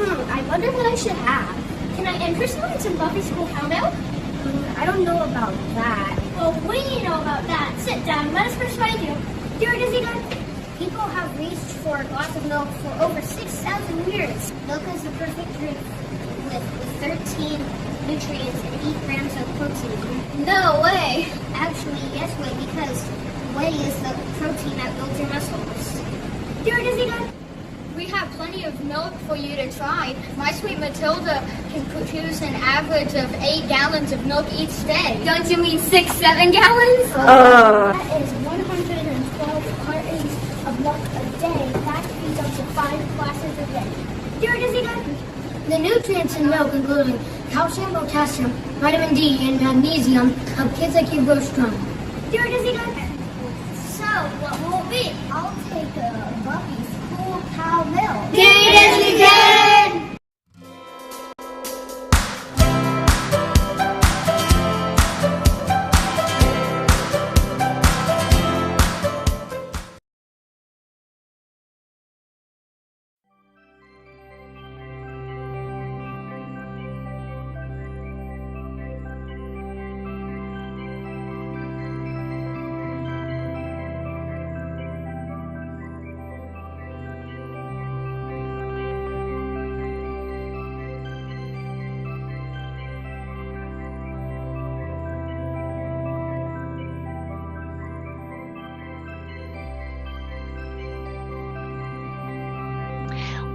I wonder what I should have. Can I enter someone some Buffy School Cow Milk? I don't know about that. Well, we know about that. Sit down. Let us persuade you. Dear Dizzy, people have reached for a glass of milk for over 6,000 years. Milk is the perfect drink with 13 nutrients and 8 grams of protein. No way! Actually, yes way, because whey is the protein that builds your muscles. Dear Dizzy, we have plenty of milk for you to try. My sweet Matilda can produce an average of 8 gallons of milk each day. Don't you mean 6-7 gallons? That is 112 cartons of milk a day. That feeds up to 5 classes a day. Dear Dizzy, the nutrients in milk, including calcium, potassium, vitamin D, and magnesium, help kids like you grow strong. Dear Dizzy, so what will it be? I'll take a Buffy School Cow Milk. Dear Dizzy,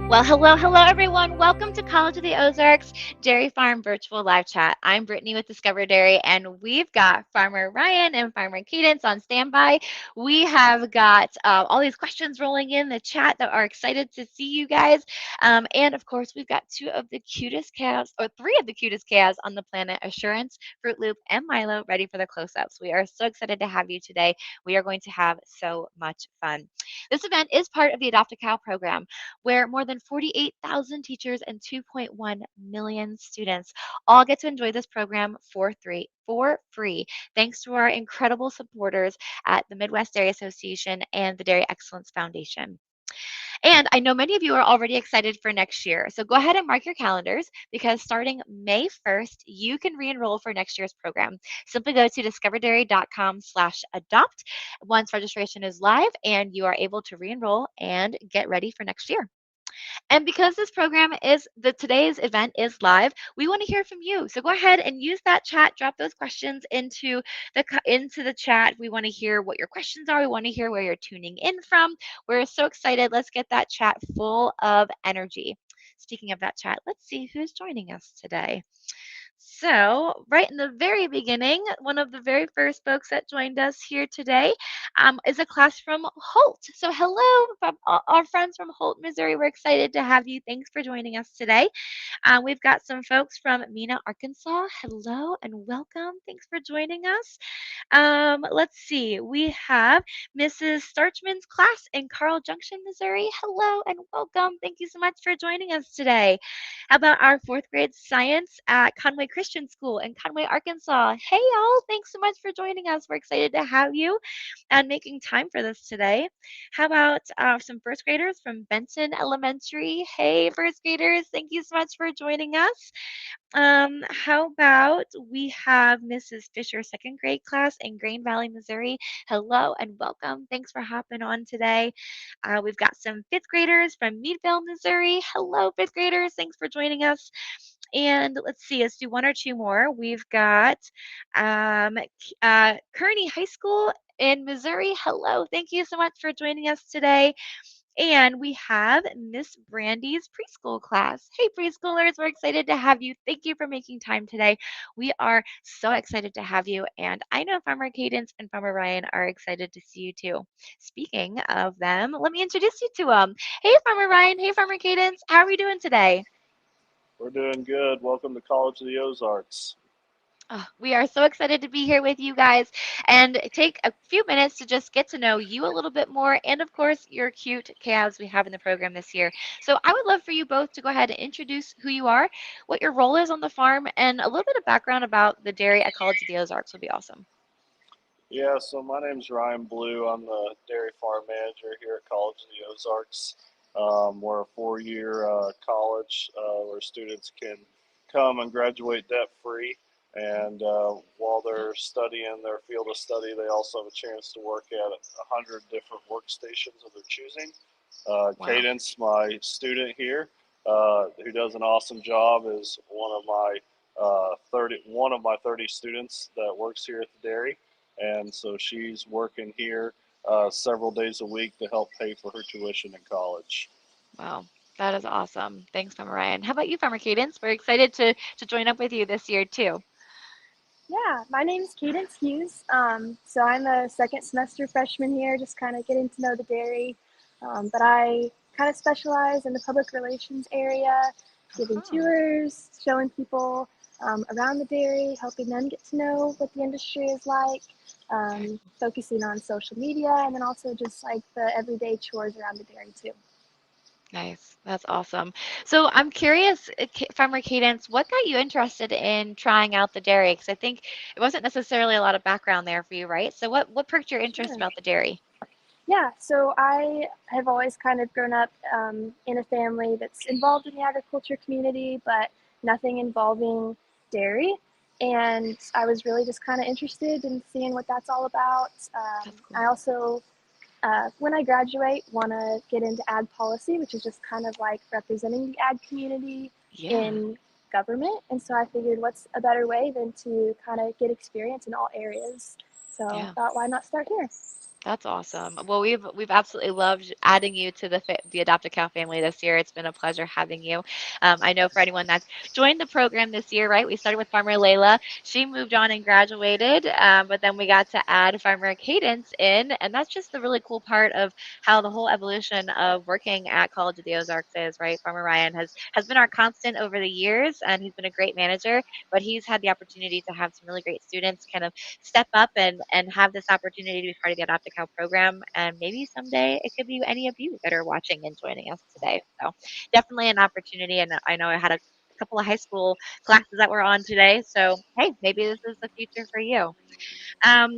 Well, hello, everyone. Welcome to College of the Ozarks Dairy Farm Virtual Live Chat. I'm Brittany with Discover Dairy, and we've got Farmer Ryan and Farmer Cadence on standby. We have got all these questions rolling in the chat that are excited to see you guys. And of course, we've got 2 of the cutest calves, or 3 of the cutest calves on the planet, Assurance, Fruit Loop, and Milo, ready for the close-ups. We are so excited to have you today. We are going to have so much fun. This event is part of the Adopt a Cow program, where more than 48,000 teachers and 2.1 million students all get to enjoy this program for free, thanks to our incredible supporters at the Midwest Dairy Association and the Dairy Excellence Foundation. And I know many of you are already excited for next year. So go ahead and mark your calendars, because starting May 1st, you can re-enroll for next year's program. Simply go to discoverdairy.com/adopt once registration is live, and you are able to re-enroll and get ready for next year. And because this program is today's event is live, we want to hear from you. So go ahead and use that chat. Drop those questions into the chat. We want to hear what your questions are. We want to hear where you're tuning in from. We're so excited. Let's get that chat full of energy. Speaking of that chat, let's see who's joining us today. So, right in the very beginning, one of the very first folks that joined us here today is a class from Holt. So, hello, from our friends from Holt, Missouri. We're excited to have you. Thanks for joining us today. We've got some folks from Mena, Arkansas. Hello and welcome. Thanks for joining us. Let's see. We have Mrs. Starchman's class in Carl Junction, Missouri. Hello and welcome. Thank you so much for joining us today. How about our 4th grade science at Conway Christian School in Conway, Arkansas? Hey, y'all. Thanks so much for joining us. We're excited to have you and making time for this today. How about some 1st graders from Benton Elementary? Hey, 1st graders. Thank you so much for joining us. How about we have Mrs. Fisher 2nd grade class in Green Valley, Missouri. Hello and welcome. Thanks for hopping on today. We've got some 5th graders from Meadville, Missouri. Hello, 5th graders. Thanks for joining us. And let's see, let's do 1 or 2 more. We've got Kearney High School in Missouri. Hello. Thank you so much for joining us today. And we have Miss Brandy's preschool class. Hey, preschoolers, we're excited to have you. Thank you for making time today. We are so excited to have you. And I know Farmer Cadence and Farmer Ryan are excited to see you too. Speaking of them, let me introduce you to them. Hey, Farmer Ryan. Hey, Farmer Cadence. How are we doing today? We're doing good. Welcome to College of the Ozarks. Oh, we are so excited to be here with you guys and take a few minutes to just get to know you a little bit more, and of course your cute calves we have in the program this year. So I would love for you both to go ahead and introduce who you are, what your role is on the farm, and a little bit of background about the dairy at College of the Ozarks would be awesome. Yeah, so my name's Ryan Blue. I'm the dairy farm manager here at College of the Ozarks. We're a 4 year college where students can come and graduate debt free. And while they're studying their field of study, they also have a chance to work at 100 different workstations of their choosing. Wow. Cadence, my student here, who does an awesome job, is one of my 30 students that works here at the dairy, and so she's working here several days a week to help pay for her tuition in college. Wow. That is awesome. Thanks, Farmer Ryan. How about you, Farmer Cadence? We're excited to join up with you this year too. Yeah, my name is Cadence Hughes. So I'm a second semester freshman here, just kind of getting to know the dairy. But I kind of specialize in the public relations area, giving Uh-huh. tours, showing people around the dairy, helping them get to know what the industry is like, Okay. focusing on social media, and then also just like the everyday chores around the dairy too. Nice. That's awesome. So I'm curious, Farmer Cadence, what got you interested in trying out the dairy? Because I think it wasn't necessarily a lot of background there for you, right? So what perked your interest Sure. about the dairy? Yeah, so I have always kind of grown up in a family that's involved in the agriculture community, but nothing involving dairy. And I was really just kind of interested in seeing what that's all about. That's I cool. also, when I graduate, want to get into ag policy, which is just kind of like representing the ag community Yeah. in government. And so I figured, what's a better way than to kind of get experience in all areas? So I Yeah. thought, why not start here? That's awesome. Well, we've absolutely loved adding you to the Adopt a Cow family this year. It's been a pleasure having you. I know for anyone that's joined the program this year, right? We started with Farmer Layla. She moved on and graduated, but then we got to add Farmer Cadence in, and that's just the really cool part of how the whole evolution of working at College of the Ozarks is, right? Farmer Ryan has been our constant over the years, and he's been a great manager. But he's had the opportunity to have some really great students kind of step up and have this opportunity to be part of the Adopt a Cow program. And maybe someday it could be any of you that are watching and joining us today. So definitely an opportunity. And I know I had a couple of high school classes that were on today. So hey, maybe this is the future for you. Um,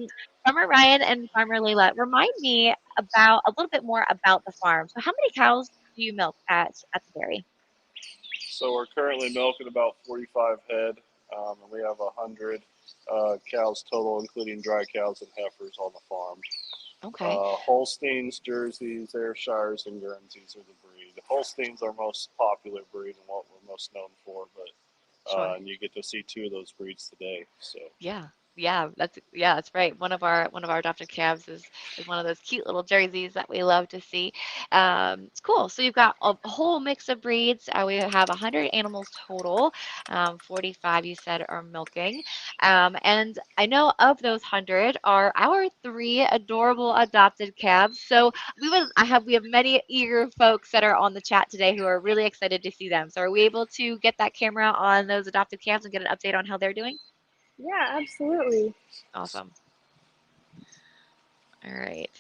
Farmer Ryan and Farmer Layla, remind me about a little bit more about the farm. So how many cows do you milk at the dairy? So we're currently milking about 45 head, and we have 100 cows total, including dry cows and heifers on the farm. Okay, Holsteins, Jerseys, Ayrshires, and Guernseys are the breed. Holsteins are most popular breed and what we're most known for, but sure. and you get to see two of those breeds today. So Yeah. That's right. One of our adopted calves is one of those cute little jerseys that we love to see. It's cool. So you've got a whole mix of breeds. We have 100 animals total. 45 you said are milking. And I know of those 100 are our three adorable adopted calves. So we have many eager folks that are on the chat today who are really excited to see them. So are we able to get that camera on those adopted calves and get an update on how they're doing? Yeah, absolutely. Awesome. All right.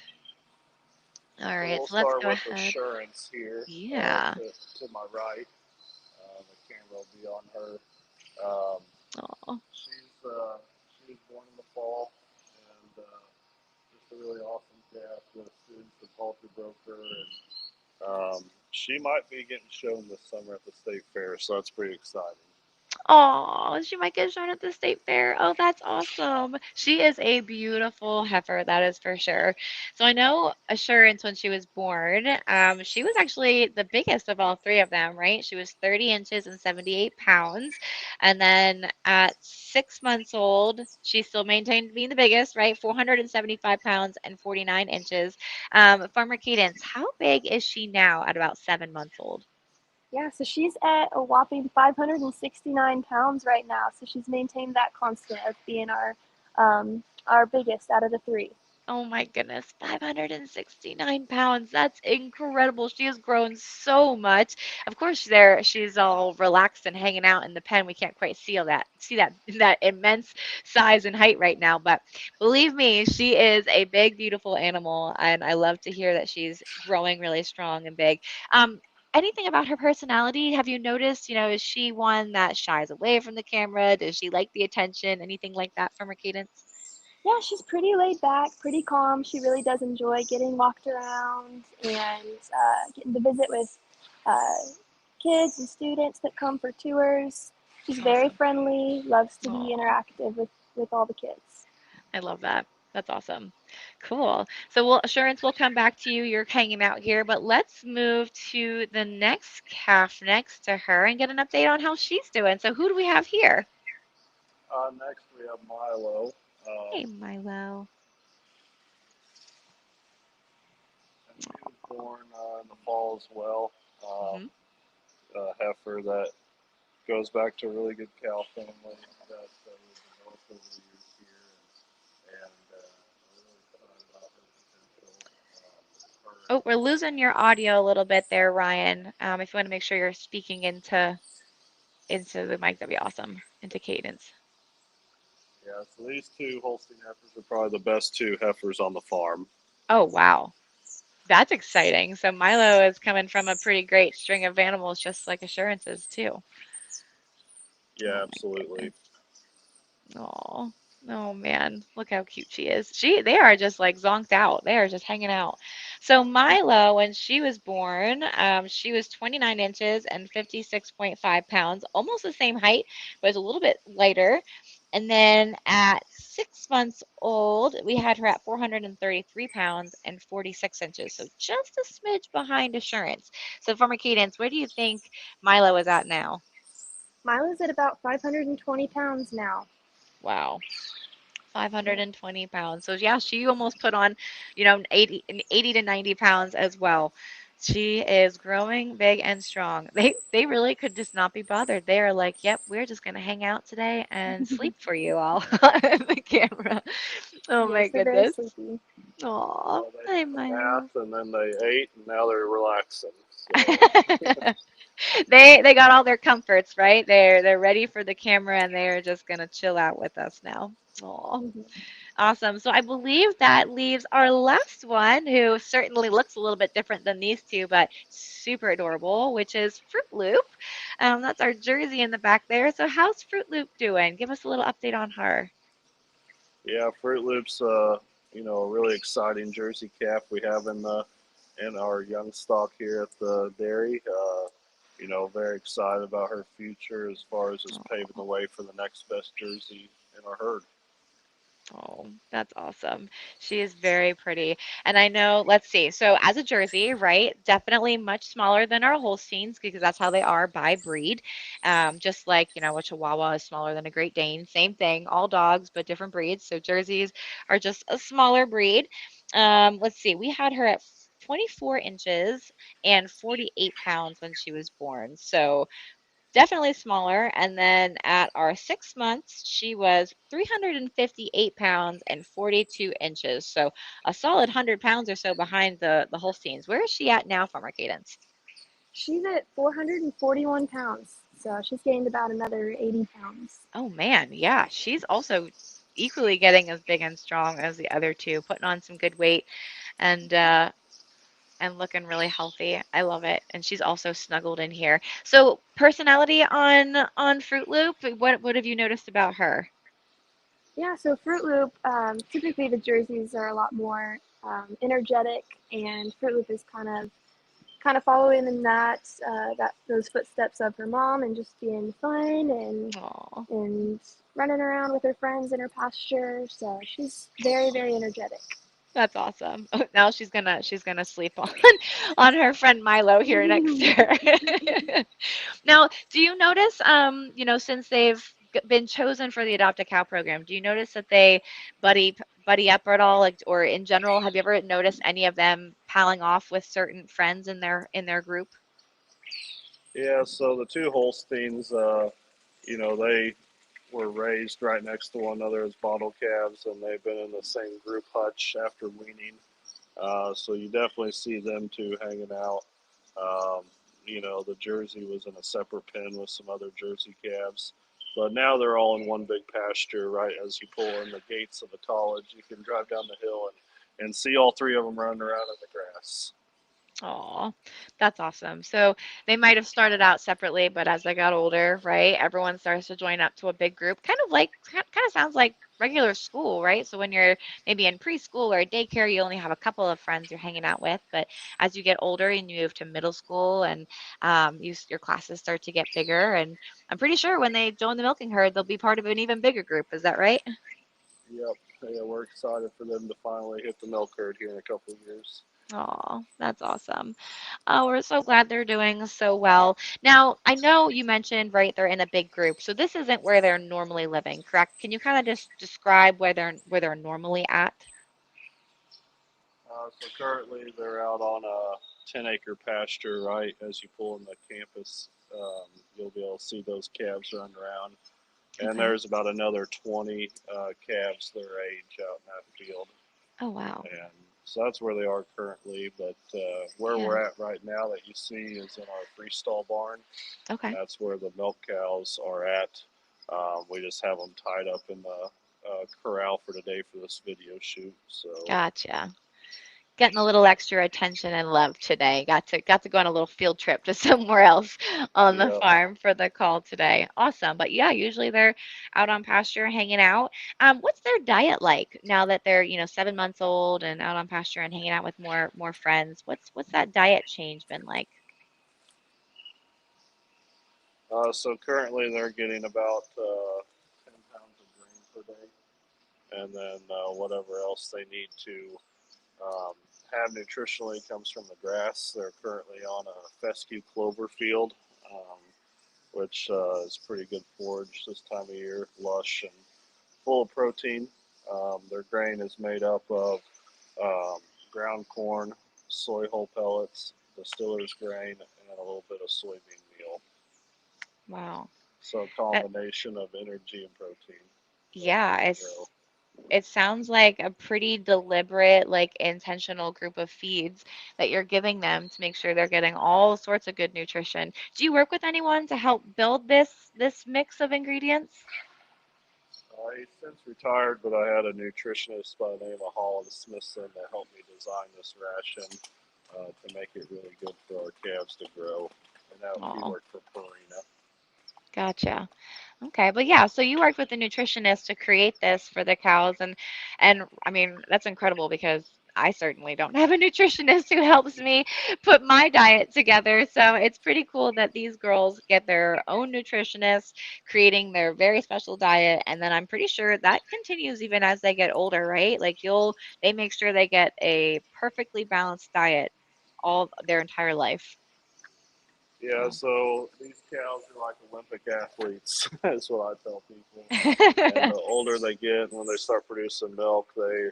All So right. we'll So let's start go with ahead. Assurance here Yeah. to my right. The camera will be on her. Um, Oh, she's she was born in the fall, and just a really awesome calf. The students, the poultry broker, and she might be getting shown this summer at the state fair, so that's pretty exciting. oh, she might get shown at the state fair. Oh, that's awesome. She is a beautiful heifer, that is for sure. So I know Assurance when she was born, she was actually the biggest of all three of them, right? She was 30 inches and 78 pounds. And then at 6 months old, she still maintained being the biggest, right? 475 pounds and 49 inches. Farmer Cadence, how big is she now at about 7 months old? Yeah, so she's at a whopping 569 pounds right now. So she's maintained that constant of being our biggest out of the three. Oh my goodness, 569 pounds. That's incredible. She has grown so much. Of course, she's all relaxed and hanging out in the pen. We can't quite see that that immense size and height right now. But believe me, she is a big, beautiful animal, and I love to hear that she's growing really strong and big. Anything about her personality? Have you noticed? Is she one that shies away from the camera? Does she like the attention? Anything like that from her cadence? Yeah, she's pretty laid back, pretty calm. She really does enjoy getting walked around and getting to visit with uh, kids and students that come for tours. She's very Awesome. friendly, loves to be Aw, interactive with all the kids. I love that. That's awesome. Cool. So we'll assurance we'll come back to you. You're hanging out here, but let's move to the next calf next to her and get an update on how she's doing. So who do we have here? Next we have Milo. Um, Hey, Milo. and she was born in the fall as well. Hmm. A heifer that goes back to a really good cow family that was developed over the years here, and we're really excited about her potential. Her Oh, we're losing your audio a little bit there, Ryan. If you want to make sure you're speaking into the mic, that'd be awesome. Into cadence. Yeah, so these two Holstein heifers are probably the best two heifers on the farm. Oh, wow. That's exciting. So Milo is coming from a pretty great string of animals, just like Assurances too. Yeah, Oh my absolutely. goodness. Oh, oh man, look how cute she is. They are just like zonked out. They are just hanging out. So Milo, when she was born, she was 29 inches and 56.5 pounds, almost the same height, but was a little bit lighter. And then at 6 months old, we had her at 433 pounds and 46 inches. So just a smidge behind Assurance. So Farmer Cadence, where do you think Milo is at now? Milo's at about 520 pounds now. Wow. Yeah. 520 pounds. So yeah, she almost put on, 80 to 90 pounds as well. She is growing big and strong. They really could just not be bothered. They are like, yep, we're just gonna hang out today and sleep for you all on the camera. Oh my Yes, they're very goodness. sleepy. Aw, They hi took a Milo. bath and then they ate, and now they're relaxing. So They got all their comforts, right? They're ready for the camera and they're just gonna chill out with us now. Aw. Mhm. Awesome. So I believe that leaves our last one, who certainly looks a little bit different than these two, but super adorable, which is Fruit Loop. That's our Jersey in the back there. So how's Fruit Loop doing? Give us a little update on her. yeah, Fruit Loops, a really exciting Jersey calf we have in our young stock here at the dairy. Very excited about her future as far as just paving the way for the next best Jersey in our herd. Oh, that's awesome. She is very pretty. And I know, let's see. So as a Jersey, right, definitely much smaller than our Holsteins because that's how they are by breed. Just like, a Chihuahua is smaller than a Great Dane. Same thing, all dogs, but different breeds. So Jerseys are just a smaller breed. Let's see. We had her at 24 inches and 48 pounds when she was born. So definitely smaller. And then at our 6 months, she was 358 pounds and 42 inches. So a solid 100 pounds or so behind the Holsteins. Where is she at now, Farmer Cadence? She's at 441 pounds, so she's gained about another 80 pounds. Oh man, yeah, she's also equally getting as big and strong as the other two, putting on some good weight and looking really healthy. I love it. And she's also snuggled in here. So personality on Fruit Loop, what have you noticed about her? Yeah, so Fruit Loop, typically the jerseys are a lot more energetic, and Fruit Loop is kind of following in that those footsteps of her mom and just being fun Aw. and running around with her friends in her pasture. So she's very, very energetic. That's awesome. Oh, now she's gonna sleep on on her friend Milo here next to her. Now, do you notice, since they've been chosen for the Adopt a Cow program, do you notice that they buddy up at all, like, or in general, have you ever noticed any of them palling off with certain friends in their group? Yeah, so the two Holsteins, they were raised right next to one another as bottle calves, and they've been in the same group hutch after weaning. So you definitely see them two hanging out. Um, the Jersey was in a separate pen with some other Jersey calves. But now they're all in one big pasture, right as you pull in the gates of the college. You can drive down the hill and see all three of them running around in the grass. Oh, that's awesome. So they might have started out separately, but as they got older, right, everyone starts to join up to a big group, kind of like, kind of sounds like regular school, right? So when you're maybe in preschool or daycare, you only have a couple of friends you're hanging out with, but as you get older and you move to middle school and your classes start to get bigger, and I'm pretty sure when they join the milking herd, they'll be part of an even bigger group. Is that right? Yep. Yeah, we're excited for them to finally hit the milk herd here in a couple of years. Oh, that's awesome. Oh, we're so glad they're doing so well. Now, I know you mentioned, right, they're in a big group. So this isn't where they're normally living, correct? Can you kind of just describe where they're normally at? So currently they're out on a 10-acre pasture, right? As you pull in the campus, you'll be able to see those calves run around. And Okay. there's about another 20 calves their age out in that field. Oh, wow. And so that's where they are currently. But where Yeah. we're at right now that you see is in our freestall barn. Okay. That's where the milk cows are at. We just have them tied up in the corral for today for this video shoot. So, Gotcha. Getting a little extra attention and love today. Got to go on a little field trip to somewhere else on the yeah. farm for the call today. Awesome. But yeah, usually they're out on pasture hanging out. What's their diet like now that they're, 7 months old and out on pasture and hanging out with more friends? What's that diet change been like? So currently they're getting about 10 pounds of grain per day, and then whatever else they need to um, have nutritionally comes from the grass. They're currently on a fescue clover field, um, which is pretty good forage this time of year, lush and full of protein. Their grain is made up of um, ground corn, soy hull pellets, distiller's grain, and a little bit of soybean meal. Wow. So a That combination of energy and protein to help yeah, them grow. it sounds like a pretty deliberate, like intentional group of feeds that you're giving them to make sure they're getting all sorts of good nutrition. Do you work with anyone to help build this mix of ingredients? He's since retired, but I had a nutritionist by the name of Holland Smithson that helped me design this ration to make it really good for our calves to grow. And that he Oh, worked for Purina. gotcha. Okay, but yeah, so you worked with a nutritionist to create this for the cows, and I mean that's incredible because I certainly don't have a nutritionist who helps me put my diet together. So it's pretty cool that these girls get their own nutritionist creating their very special diet, and then I'm pretty sure that continues even as they get older, right? Like they make sure they get a perfectly balanced diet all their entire life. Yeah, So. so these cows are like Olympic athletes. That's what I tell people. And the older they get, when they start producing milk, they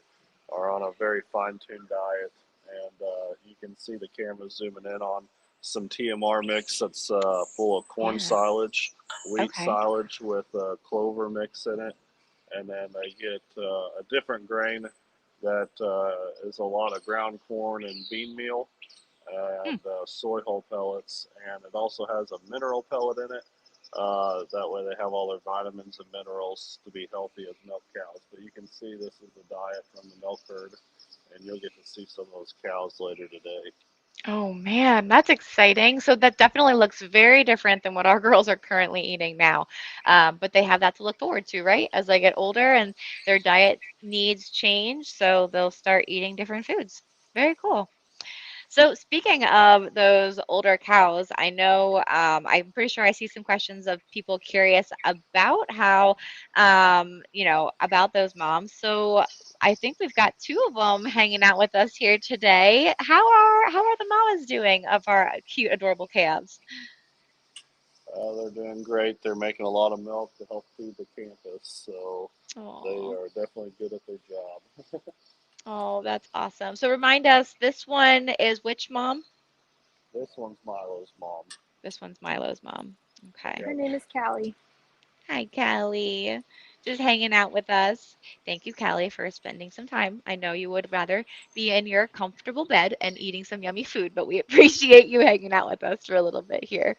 are on a very fine-tuned diet. And you can see the camera zooming in on some TMR mix that's full of corn Yeah. silage, wheat Okay. silage with clover mix in it, and then they get a different grain that is a lot of ground corn and bean meal Hmm. and soy hull pellets, and it also has a mineral pellet in it. That way they have all their vitamins and minerals to be healthy as milk cows. But you can see this is the diet from the milk herd, and you'll get to see some of those cows later today. Oh man, that's exciting. So that definitely looks very different than what our girls are currently eating now. But they have that to look forward to, right? As they get older and their diet needs change, so they'll start eating different foods. Very cool. So speaking of those older cows, I know I'm pretty sure I see some questions of people curious about how, about those moms. So I think we've got two of them hanging out with us here today. How are the mamas doing of our cute, adorable calves? They're doing great. They're making a lot of milk to help feed the campus, so they Oh, are definitely good at their job. oh, that's awesome. So remind us, this one is which mom? This one's Milo's mom. This one's Milo's mom. Okay. Her Yep. name is Callie. Hi, Callie. Just hanging out with us. Thank you, Callie, for spending some time. I know you would rather be in your comfortable bed and eating some yummy food, but we appreciate you hanging out with us for a little bit here.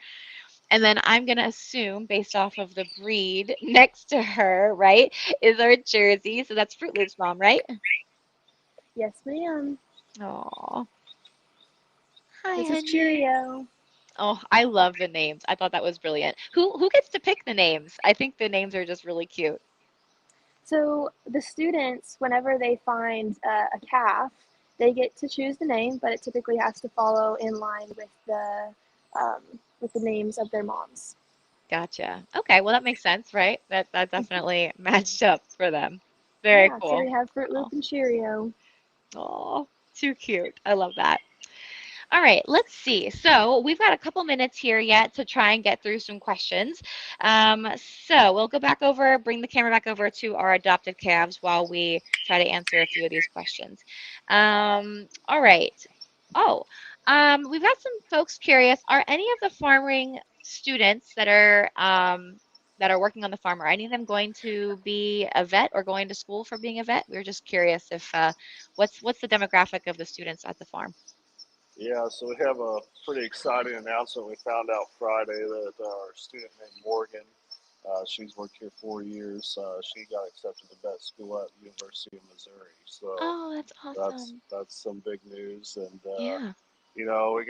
And then I'm going to assume, based off of the breed next to her, right, is our Jersey. So that's Fruit Loop's mom, right? Yes, ma'am. Oh, Hi, This is honey. Cheerio. Oh, I love the names. I thought that was brilliant. Who gets to pick the names? I think the names are just really cute. So the students, whenever they find a calf, they get to choose the name, but it typically has to follow in line um, with the names of their moms. Gotcha. Okay, well that makes sense, right? That definitely matched up for them. Very Yeah, so we cool. have Fruit Loop Oh, and Cheerio. oh, too cute. I love that. All right, let's see. So we've got a couple minutes here yet to try and get through some questions. So we'll go back over, bring the camera back over to our adopted calves while we try to answer a few of these questions. All right. Oh, we've got some folks curious. Are any of the farming students that are working on the farm, are any of them going to be a vet or going to school for being a vet? We were just curious if what's the demographic of the students at the farm? Yeah, so we have a pretty exciting announcement. We found out Friday that our student named Morgan, she's worked here 4 years. She got accepted to vet school at the University of Missouri. So Oh, that's that's awesome. that's some big news. And Yeah, you know, we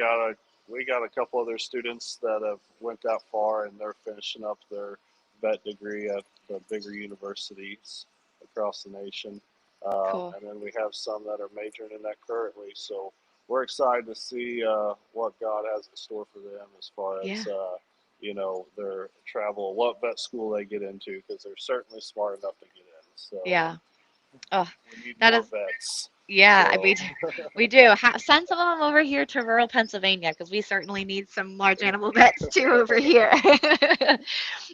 got a couple other students that have went that far, and they're finishing up their vet degree at the bigger universities across the nation. cool. And then we have some that are majoring in that currently. So we're excited to see what God has in store for them as far as Yeah, their travel, what vet school they get into, because they're certainly smart enough to get in. So yeah. Oh, we need that more is, vets. yeah, So we do. Send some of them over here to rural Pennsylvania because we certainly need some large animal vets too over here.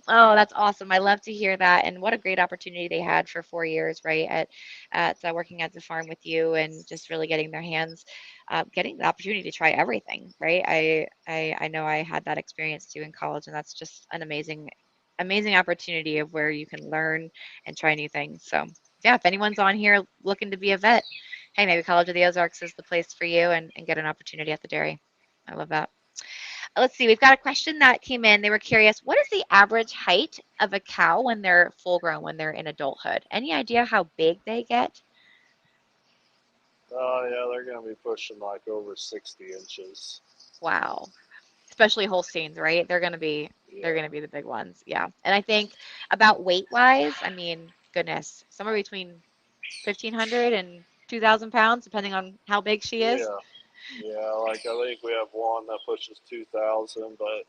Oh, that's awesome. I love to hear that. And what a great opportunity they had for 4 years, right? At working at the farm with you and just really getting their hands, getting the opportunity to try everything, right? I know I had that experience too in college, and that's just an amazing opportunity of where you can learn and try new things. So yeah, if anyone's on here looking to be a vet, hey, maybe College of the Ozarks is the place for you and get an opportunity at the dairy. I love that. Let's see, we've got a question that came in. They were curious, what is the average height of a cow when they're full grown, when they're in adulthood? Any idea how big they get? yeah, they're going to be pushing like over 60 inches. Wow. Especially Holsteins, right? They're Yeah, gonna be the big ones. Yeah. And I think about weight wise, I mean, goodness, somewhere between 1,500 and 2,000 pounds, depending on how big she is. yeah, yeah. Like I think we have one that pushes 2,000, but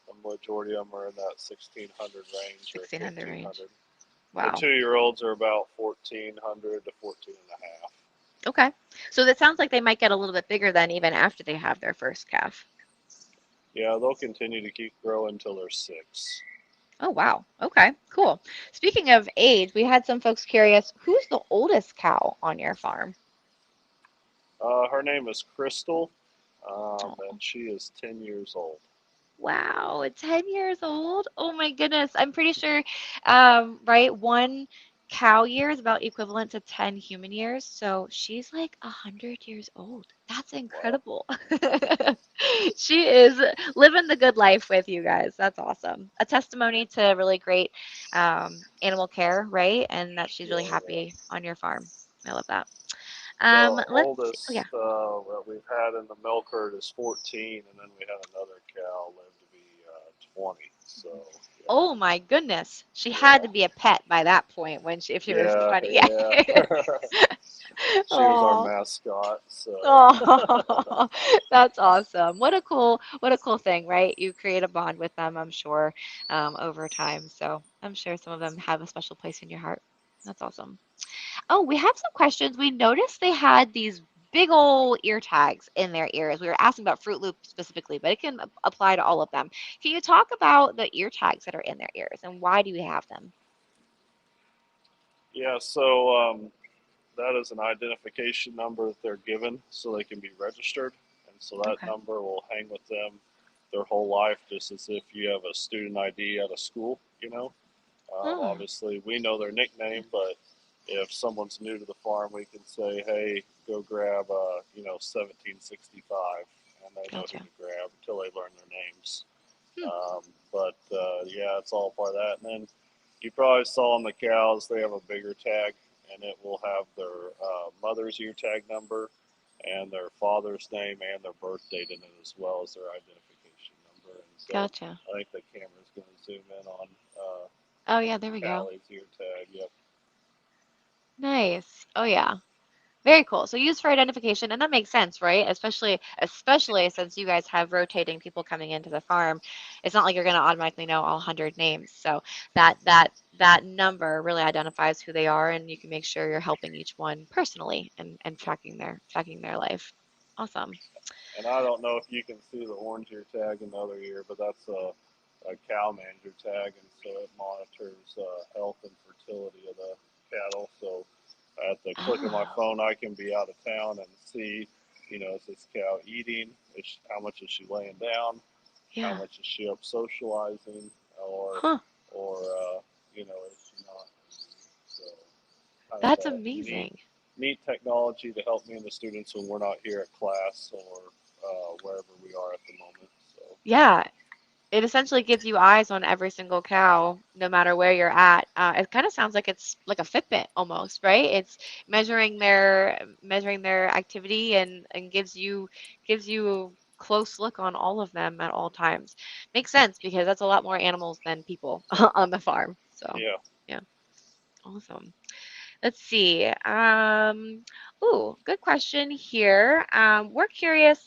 the majority of them are in that 1,600 range or 1,600 range. 1,500. The Wow. 2-year-olds are about 1,400 to 14 and a half. Okay. So that sounds like they might get a little bit bigger then, even after they have their first calf. Yeah, they'll continue to keep growing until they're 6. Oh, wow. Okay, cool. Speaking of age, we had some folks curious, who's the oldest cow on your farm? Her name is Crystal, Oh, and she is 10 years old. wow, 10 years old. Oh my goodness. I'm pretty sure, right, one cow year is about equivalent to 10 human years. So she's like 100 years old. That's Wow. incredible. She is living the good life with you guys. That's awesome. A testimony to really great animal care, right? And that she's Yeah, really yeah. happy on your farm. I love that. The Let's see. Oh, yeah. oldest that we've had in the milk herd is 14, and then we had another cow live to be 20. So, Oh my goodness. She had yeah, to be a pet by that point when if she was yeah, 20. yeah, Yeah. yeah. She was our Oh. mascot. So, Oh, that's awesome. What a cool thing, right? You create a bond with them, I'm sure, over time. So I'm sure some of them have a special place in your heart. That's awesome. Oh, we have some questions. We noticed they had these big old ear tags in their ears. We were asking about Fruit Loop specifically, but it can apply to all of them. Can you talk about the ear tags that are in their ears and why do we have them? yeah, so that is an identification number that they're given so they can be registered. And so that Okay. number will hang with them their whole life, just as if you have a student ID at a school. Oh, Obviously, we know their nickname, but if someone's new to the farm, we can say, "Hey, go grab 1765," and they know who gotcha. to grab until they learn their names. Hmm. But yeah, it's all part of that. And then you probably saw on the cows they have a bigger tag, and it will have their mother's ear tag number, and their father's name and their birth date in it as well as their identification number. And so Gotcha. I think the camera's going to zoom in on Oh yeah, there we go. Callie's ear tag. Yep. Nice. Oh yeah. Very cool. So used for identification, and that makes sense, right? Especially since you guys have rotating people coming into the farm. It's not like you're going to automatically know all 100 names. So that number really identifies who they are, and you can make sure you're helping each one personally and tracking their life. Awesome. And I don't know if you can see the orange ear tag in the other ear, but that's a cow manager tag, and so it monitors health and fertility of the cattle. So at the click of my Oh, phone, I can be out of town and see, is this cow eating? How much is she laying down? How yeah. much is she up socializing? Or, Huh. is she not? So kind of That's a neat, amazing. neat technology to help me and the students when we're not here at class or wherever we are at the moment. So Yeah. It essentially gives you eyes on every single cow, no matter where you're at. It kind of sounds like it's like a Fitbit almost, right? It's measuring their activity and gives you a close look on all of them at all times. Makes sense because that's a lot more animals than people on the farm. So yeah. yeah, awesome. Let's see. Ooh, good question here. We're curious,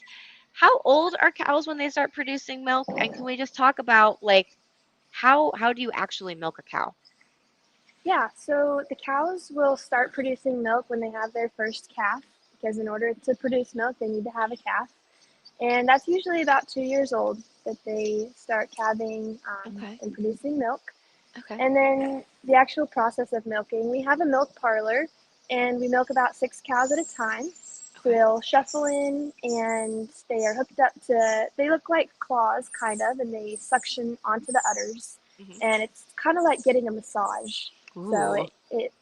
how old are cows when they start producing milk? And can we just talk about like how do you actually milk a cow? Yeah, so the cows will start producing milk when they have their first calf, because in order to produce milk, they need to have a calf. And that's usually about 2 years old that they start calving Okay. and producing milk. Okay. And then the actual process of milking, we have a milk parlor and we milk about 6 cows at a time. So Okay. they'll shuffle in and they are hooked up to, they look like claws kind of, and they suction onto the udders. Hmm. And it's kind of like getting a massage. So Ooh. it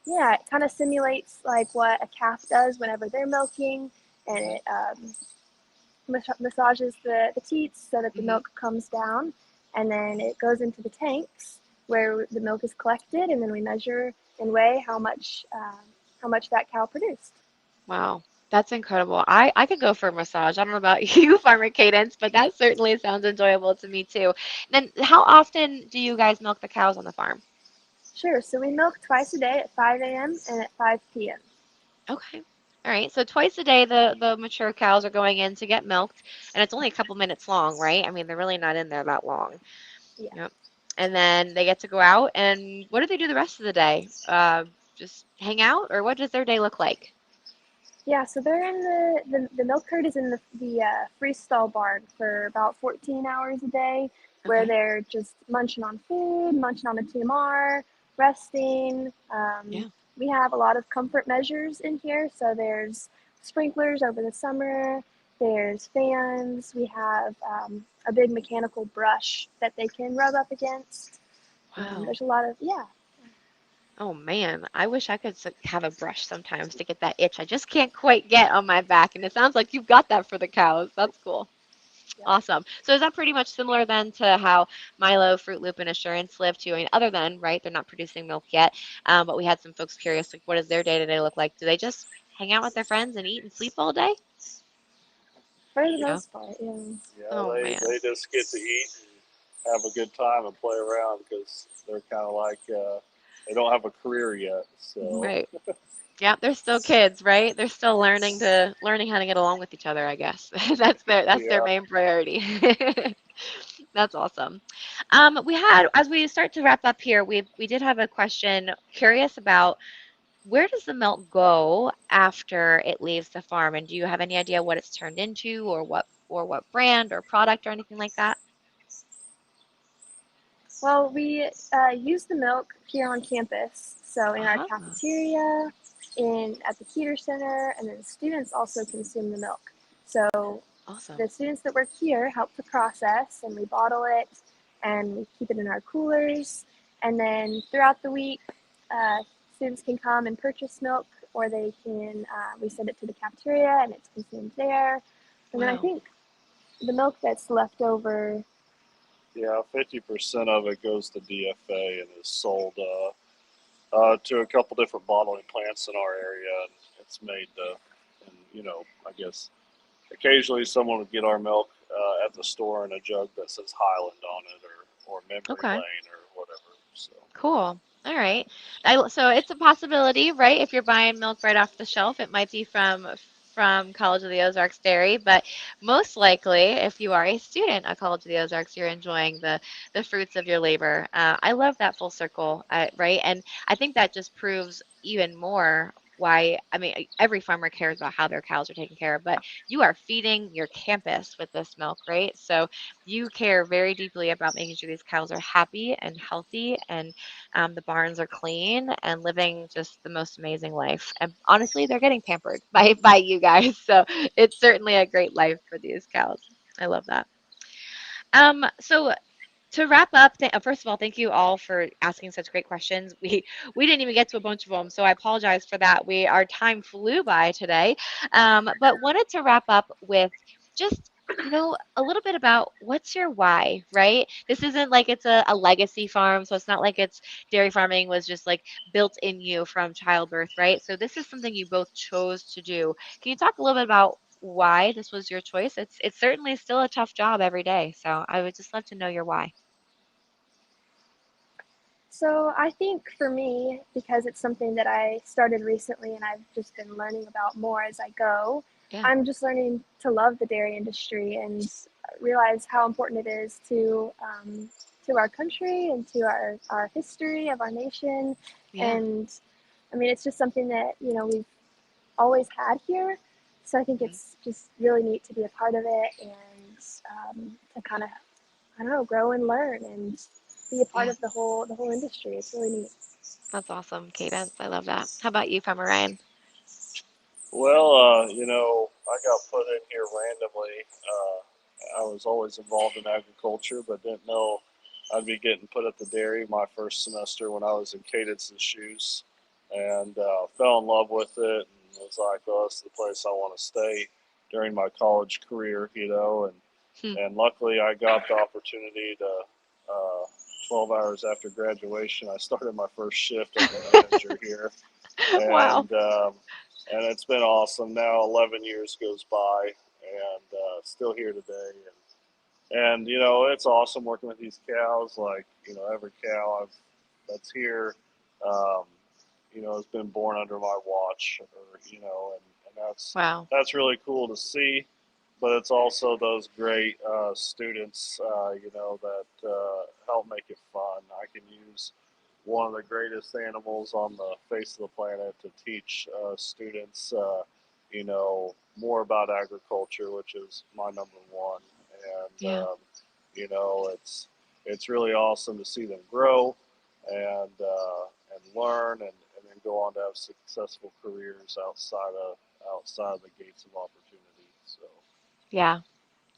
kind of simulates like what a calf does whenever they're milking, and Hmm. it massages the teats so that the Hmm. milk comes down, and then it goes into the tanks where the milk is collected, and then we measure and weigh how much that cow produced. Wow. That's incredible. I could go for a massage. I don't know about you, Farmer Cadence, but that certainly sounds enjoyable to me too. Then how often do you guys milk the cows on the farm? Sure. So we milk twice a day at 5 a.m. and at 5 p.m. Okay. All right. So twice a day, the mature cows are going in to get milked, and it's only a couple minutes long, right? I mean, they're really not in there that long. Yeah. Yep. And then they get to go out, and what do they do the rest of the day? Just hang out, or what does their day look like? Yeah, so they're in the milk herd is in the freestall barn for about 14 hours a day, where Okay. they're just munching on food, munching on the TMR, resting. Yeah. We have a lot of comfort measures in here, so there's sprinklers over the summer, there's fans, we have a big mechanical brush that they can rub up against. Wow. There's a lot of, yeah. Oh man, I wish I could have a brush sometimes to get that itch. I just can't quite get on my back, and it sounds like you've got that for the cows. That's cool. Yeah. Awesome. So is that pretty much similar then to how Milo, Fruit Loop, and Assurance live too? I mean, other than, right, they're not producing milk yet, but we had some folks curious, like, what does their day-to-day look like? Do they just hang out with their friends and eat and sleep all day? For the Yeah. most part, yeah. Yeah, Oh they man. just get to eat and have a good time and play around because they're kind of like they don't have a career yet. Mhm. So Right. Yeah, they're still kids, right? They're still learning how to get along with each other, I guess. That's their yeah, main priority. That's awesome. We had, as we start to wrap up here, we did have a question curious about where does the milk go after it leaves the farm, and do you have any idea what it's turned into, or what brand or product or anything like that? Well, we use the milk here on campus, so in our Ah, cafeteria, in at the Keeter Center, and then students also consume the milk. So awesome. the students that work here help to process, and we bottle it, and we keep it in our coolers. And then throughout the week, uh, students can come and purchase milk, or they can we send it to the cafeteria, and it's consumed there. And then I Wow. think the milk that's left over. yeah, 50% of it goes to DFA and is sold to a couple different bottling plants in our area, and it's made and I guess occasionally someone would get our milk at the store in a jug that says Highland on it or Memory Okay. Lane or whatever. So, Cool. All right. So it's a possibility, right? If you're buying milk right off the shelf, it might be from College of the Ozarks Dairy, but most likely, if you are a student at College of the Ozarks, you're enjoying the fruits of your labor. I love that full circle, right? And I think that just proves even more why, I mean, every farmer cares about how their cows are taken care of, but you are feeding your campus with this milk, right? So you care very deeply about making sure these cows are happy and healthy and the barns are clean and living just the most amazing life. And honestly, they're getting pampered by you guys. So it's certainly a great life for these cows. I love that. So to wrap up, first of all, thank you all for asking such great questions. We didn't even get to a bunch of them, so I apologize for that. Our time flew by today, but wanted to wrap up with just a little bit about what's your why, right? This isn't like it's a legacy farm, so it's not like it's dairy farming was just like built in you from childbirth, right? So this is something you both chose to do. Can you talk a little bit about why this was your choice? It's certainly still a tough job every day, so I would just love to know your why. So I think for me, because it's something that I started recently and I've just been learning about more as I go, Yeah. I'm just learning to love the dairy industry and realize how important it is to our country and to our history of our nation. Yeah. And I mean, it's just something that, we've always had here. So I think Mhm. it's just really neat to be a part of it and to kind of, I don't know, grow and learn and be a part Yeah. of the whole industry. It's really neat. That's awesome, Cadence. I love that. How about you, Farmer Ryan? well, I got put in here randomly. I was always involved in agriculture, but didn't know I'd be getting put at the dairy my first semester when I was in Cadence's shoes, and fell in love with it, and was like, "Oh, this is the place I want to stay during my college career," Hmm. and luckily I got the opportunity to. Uh, 12 hours after graduation, I started my first shift as a manager here, Wow. and and it's been awesome. Now 11 years goes by, and still here today, and it's awesome working with these cows. Like every cow that's here, um, has been born under my watch, or and Wow. that's really cool to see. But it's also those great students, that help make it fun. I can use one of the greatest animals on the face of the planet to teach students, more about agriculture, which is my number one. And Yeah. it's really awesome to see them grow and learn and then go on to have successful careers outside of the gates of opportunity. So. Yeah.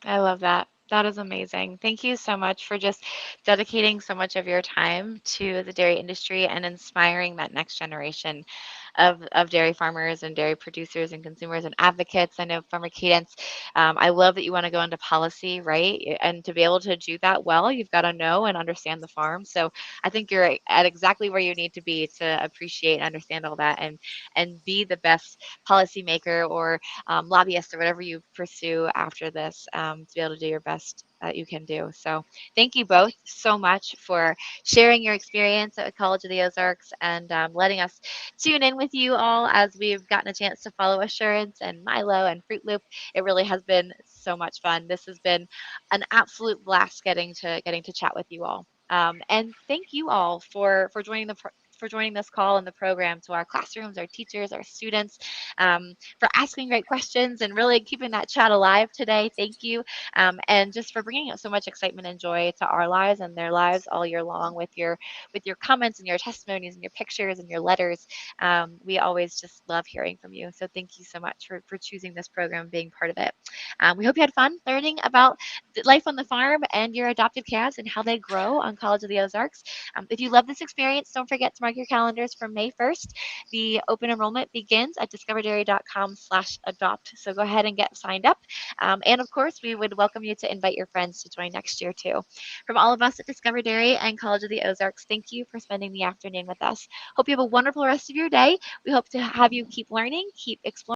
I love that. That is amazing. Thank you so much for just dedicating so much of your time to the dairy industry and inspiring that next generation of dairy farmers and dairy producers and consumers and advocates. I know Farmer Cadence, I love that you want to go into policy, right? And to be able to do that well, you've got to know and understand the farm. So I think you're at exactly where you need to be to appreciate and understand all that and be the best policymaker or lobbyist or whatever you pursue after this to be able to do your best that you can do. So thank you both so much for sharing your experience at College of the Ozarks and letting us tune in with you all as we've gotten a chance to follow Assurance and Milo and Fruit Loop. It really has been so much fun. This has been an absolute blast getting to chat with you all. And thank you all for joining for joining this call and the program to our classrooms, our teachers, our students, for asking great questions and really keeping that chat alive today. Thank you. And just for bringing so much excitement and joy to our lives and their lives all year long with your comments and your testimonies and your pictures and your letters. We always just love hearing from you. So thank you so much for choosing this program and being part of it. We hope you had fun learning about life on the farm and your adopted calves and how they grow on College of the Ozarks. If you love this experience, don't forget to mark your calendars for May 1st. The open enrollment begins at discoverdairy.com/adopt. So go ahead and get signed up. And of course, we would welcome you to invite your friends to join next year too. From all of us at Discover Dairy and College of the Ozarks, thank you for spending the afternoon with us. Hope you have a wonderful rest of your day. We hope to have you keep learning, keep exploring.